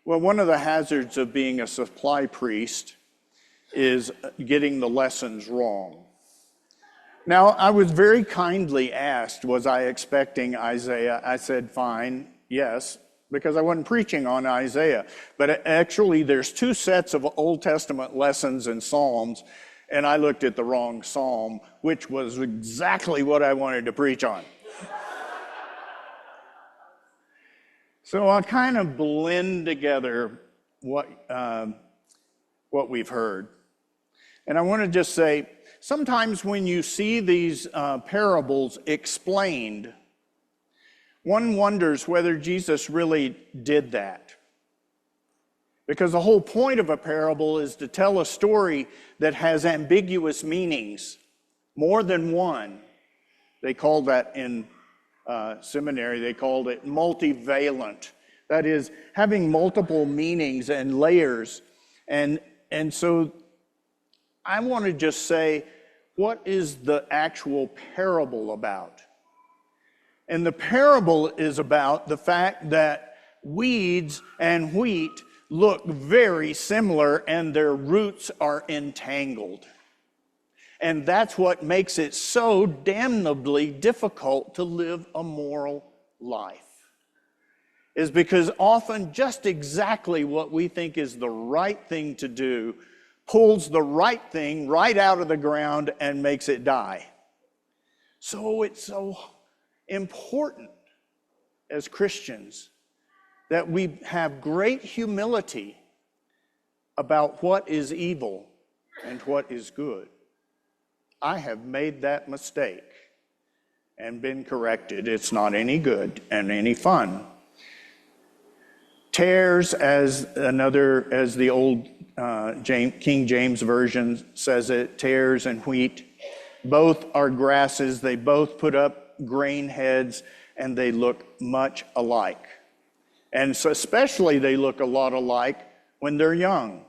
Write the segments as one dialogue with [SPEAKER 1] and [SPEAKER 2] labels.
[SPEAKER 1] Well, one of the hazards of being a supply priest is getting the lessons wrong. Now, I was very kindly asked, was I expecting Isaiah? I said, fine, yes, because I wasn't preaching on Isaiah. But actually, there's two sets of Old Testament lessons and Psalms, and I looked at the wrong Psalm, which was exactly what I wanted to preach on. So I'll kind of blend together what we've heard. And I want to just say, sometimes when you see these parables explained, one wonders whether Jesus really did that. Because the whole point of a parable is to tell a story that has ambiguous meanings, more than one. They call that in seminary, they called it multivalent. That is, having multiple meanings and layers. And so I want to just say, what is the actual parable about? And the parable is about the fact that weeds and wheat look very similar and their roots are entangled. And that's what makes it so damnably difficult to live a moral life. Is because often just exactly what we think is the right thing to do pulls the right thing right out of the ground and makes it die. So it's so important as Christians that we have great humility about what is evil and what is good. I have made that mistake and been corrected. It's not any good and any fun. Tares, as the old King James Version says it, tares and wheat, both are grasses. They both put up grain heads, and they look much alike. And so especially they look a lot alike when they're young.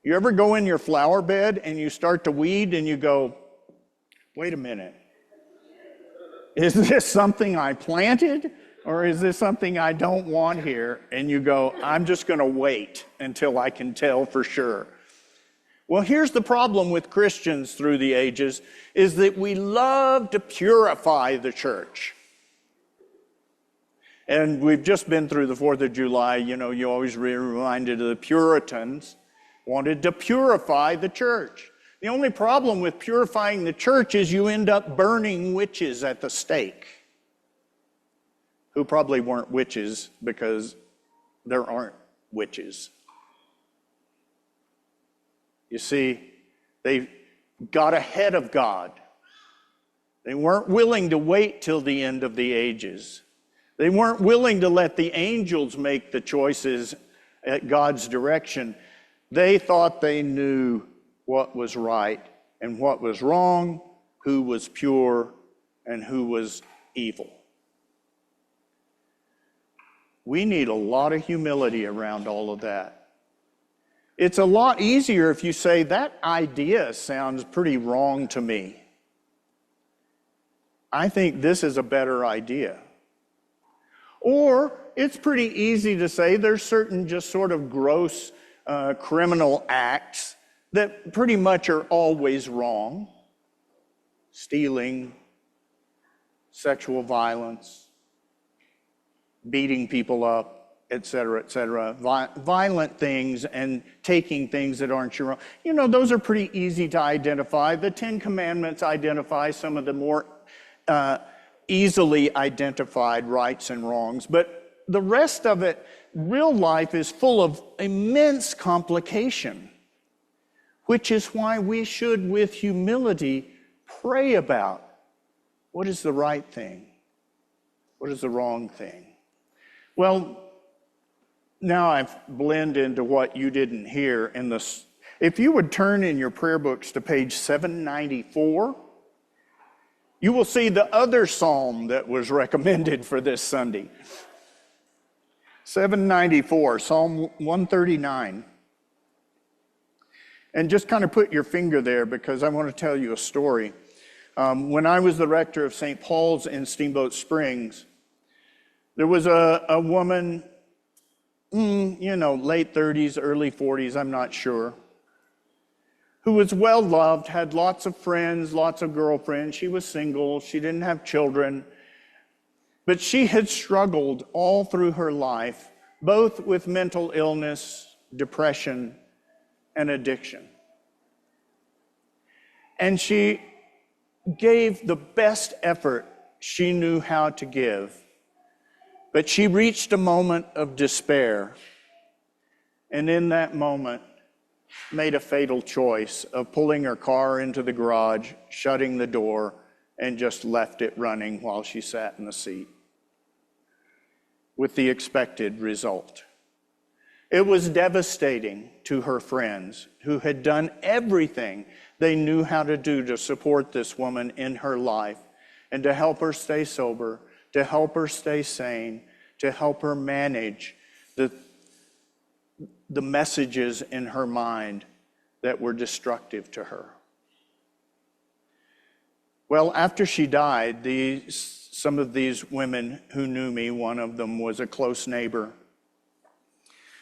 [SPEAKER 1] You ever go in your flower bed and you start to weed and you go, wait a minute, is this something I planted or is this something I don't want here? And you go, I'm just going to wait until I can tell for sure. Well, here's the problem with Christians through the ages is that we love to purify the church. And we've just been through the 4th of July. You know, you always reminded of the Puritans wanted to purify the church. The only problem with purifying the church is you end up burning witches at the stake, who probably weren't witches because there aren't witches. You see, they got ahead of God. They weren't willing to wait till the end of the ages. They weren't willing to let the angels make the choices at God's direction. They thought they knew what was right and what was wrong, who was pure and who was evil. We need a lot of humility around all of that. It's a lot easier if you say, that idea sounds pretty wrong to me. I think this is a better idea. Or it's pretty easy to say there's certain just sort of gross criminal acts that pretty much are always wrong. Stealing, sexual violence, beating people up, etc., violent things and taking things that aren't your own. You know, those are pretty easy to identify. The 10 Commandments identify some of the more easily identified rights and wrongs. But the rest of it, real life is full of immense complication, which is why we should, with humility, pray about what is the right thing, what is the wrong thing. Well, now I've blended into what you didn't hear in this. If you would turn in your prayer books to page 794, you will see the other psalm that was recommended for this Sunday. 794, Psalm 139. And just kind of put your finger there because I want to tell you a story. When I was the rector of St. Paul's in Steamboat Springs, there was a woman late 30s, early 40s, I'm not sure, who was well loved, had lots of friends, lots of girlfriends. She was single, she didn't have children, but she had struggled all through her life, both with mental illness, depression, and addiction. And she gave the best effort she knew how to give. But she reached a moment of despair, and in that moment made a fatal choice of pulling her car into the garage, shutting the door, and just left it running while she sat in the seat, with the expected result. It was devastating to her friends who had done everything they knew how to do to support this woman in her life and to help her stay sober, to help her stay sane, to help her manage the messages in her mind that were destructive to her. Well, after she died, some of these women who knew me, one of them was a close neighbor,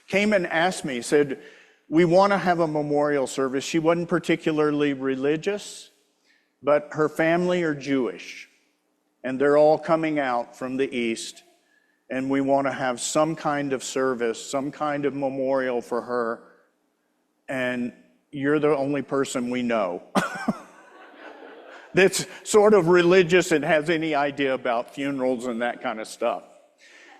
[SPEAKER 1] came and asked me, said, we want to have a memorial service. She wasn't particularly religious, but her family are Jewish, and they're all coming out from the East, and we want to have some kind of service, some kind of memorial for her, and you're the only person we know that's sort of religious and has any idea about funerals and that kind of stuff.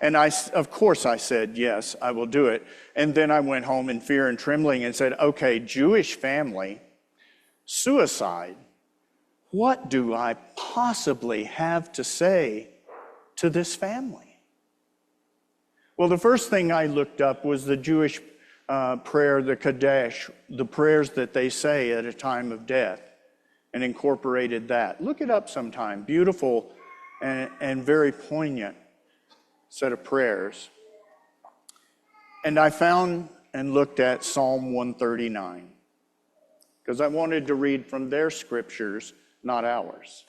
[SPEAKER 1] And of course I said, yes, I will do it. And then I went home in fear and trembling and said, okay, Jewish family, suicide, what do I possibly have to say to this family? Well, the first thing I looked up was the Jewish prayer, the Kaddish, the prayers that they say at a time of death, and incorporated that. Look it up sometime. Beautiful and very poignant set of prayers. And I found and looked at Psalm 139, because I wanted to read from their scriptures, not ours.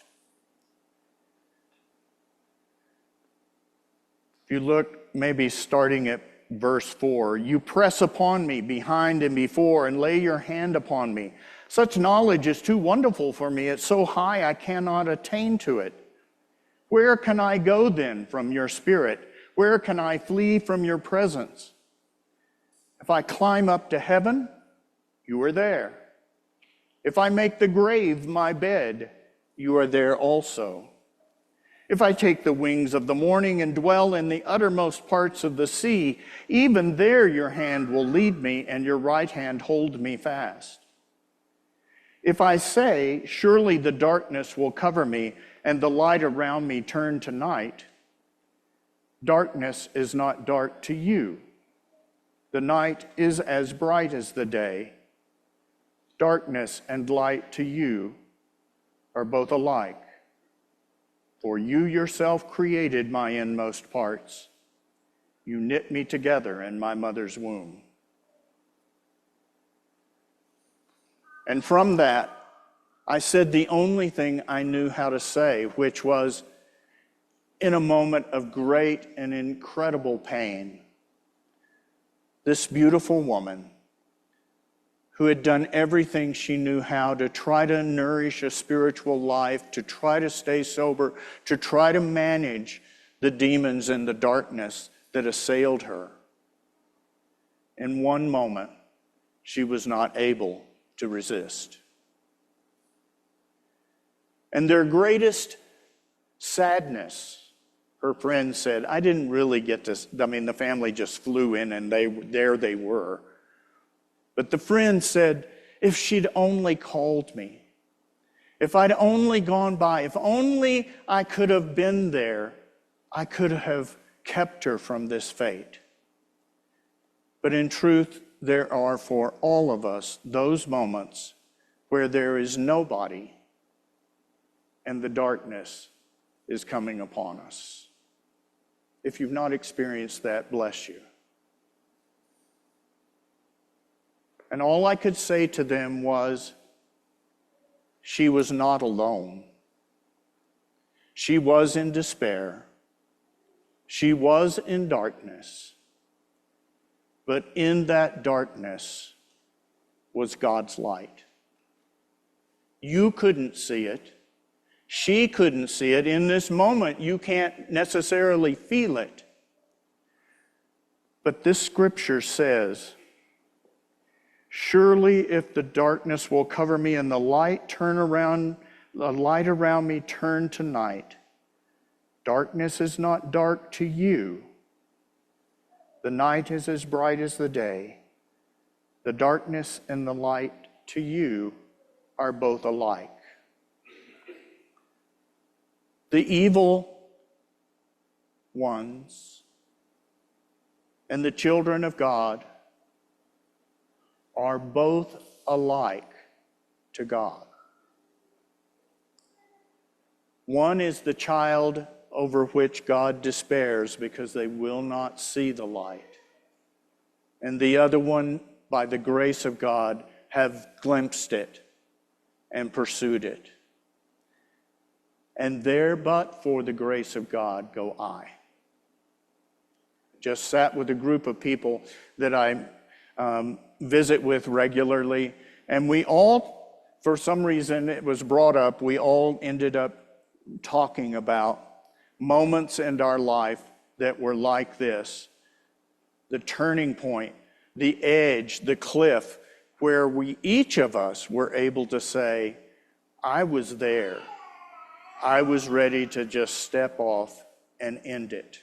[SPEAKER 1] If you look, maybe starting at verse 4, you press upon me behind and before and lay your hand upon me. Such knowledge is too wonderful for me. It's so high I cannot attain to it. Where can I go then from your spirit? Where can I flee from your presence? If I climb up to heaven, you are there. If I make the grave my bed, you are there also. If I take the wings of the morning and dwell in the uttermost parts of the sea, even there your hand will lead me and your right hand hold me fast. If I say, surely the darkness will cover me and the light around me turn to night, darkness is not dark to you. The night is as bright as the day. Darkness and light to you are both alike. For you yourself created my inmost parts. You knit me together in my mother's womb. And from that, I said the only thing I knew how to say, which was, in a moment of great and incredible pain, this beautiful woman who had done everything she knew how to try to nourish a spiritual life, to try to stay sober, to try to manage the demons and the darkness that assailed her. In one moment, she was not able to resist. And their greatest sadness, her friend said, I didn't really get to, the family just flew in and there they were. But the friend said, if she'd only called me, if I'd only gone by, if only I could have been there, I could have kept her from this fate. But in truth, there are for all of us those moments where there is nobody and the darkness is coming upon us. If you've not experienced that, bless you. And all I could say to them was, she was not alone. She was in despair. She was in darkness. but in that darkness was God's light. You couldn't see it. She couldn't see it. In this moment, you can't necessarily feel it. But this scripture says, surely if the darkness will cover me and the light around me turn to night, darkness is not dark to you. The night is as bright as the day. The darkness and the light to you are both alike. The evil ones and the children of God are both alike to God. One is the child over which God despairs because they will not see the light. And the other one, by the grace of God, have glimpsed it and pursued it. And there, but for the grace of God, go I. Just sat with a group of people that I visit with regularly, and we all, for some reason it was brought up, we all ended up talking about moments in our life that were like this. The turning point, the edge, the cliff, where we, each of us, were able to say, I was there. I was ready to just step off and end it.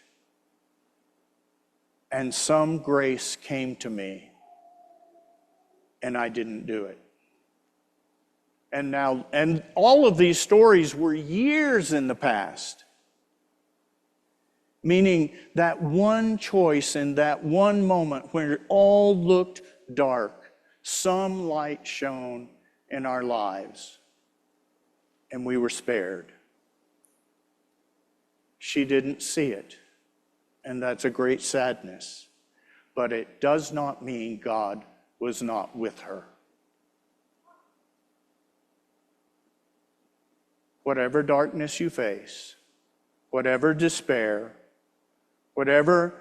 [SPEAKER 1] And some grace came to me, and I didn't do it. And all of these stories were years in the past. Meaning that one choice in that one moment when it all looked dark, some light shone in our lives, and we were spared. She didn't see it, and that's a great sadness. But it does not mean God was not with her. Whatever darkness you face, whatever despair, whatever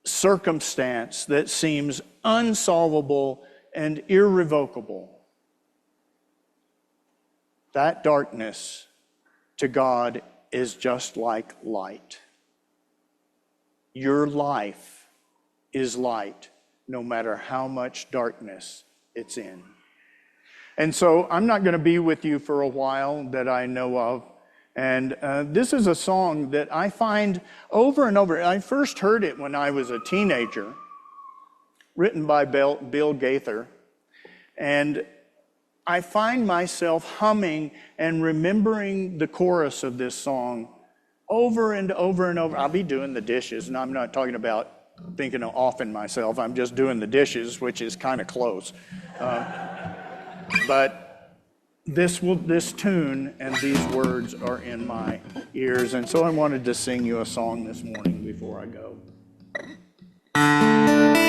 [SPEAKER 1] circumstance that seems unsolvable and irrevocable, that darkness to God is just like light. Your life is light, no matter how much darkness it's in. And so I'm not going to be with you for a while that I know of. And this is a song that I find over and over. I first heard it when I was a teenager, written by Bill Gaither. And I find myself humming and remembering the chorus of this song over and over and over. I'll be doing the dishes, and I'm not talking about thinking of offing myself. I'm just doing the dishes, which is kind of close. But this tune and these words are in my ears, and so I wanted to sing you a song this morning before I go. Me.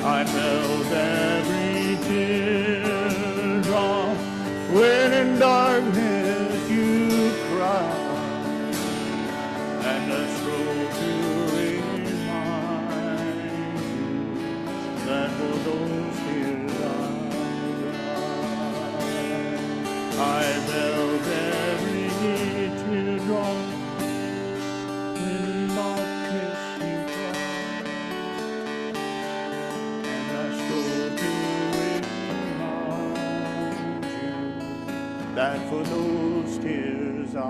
[SPEAKER 1] I melt every teardrop when in darkness you cry, and I strove to remind you that for those tears I melt every teardrop when in darkness you cry, and I strove to remind you that for those tears I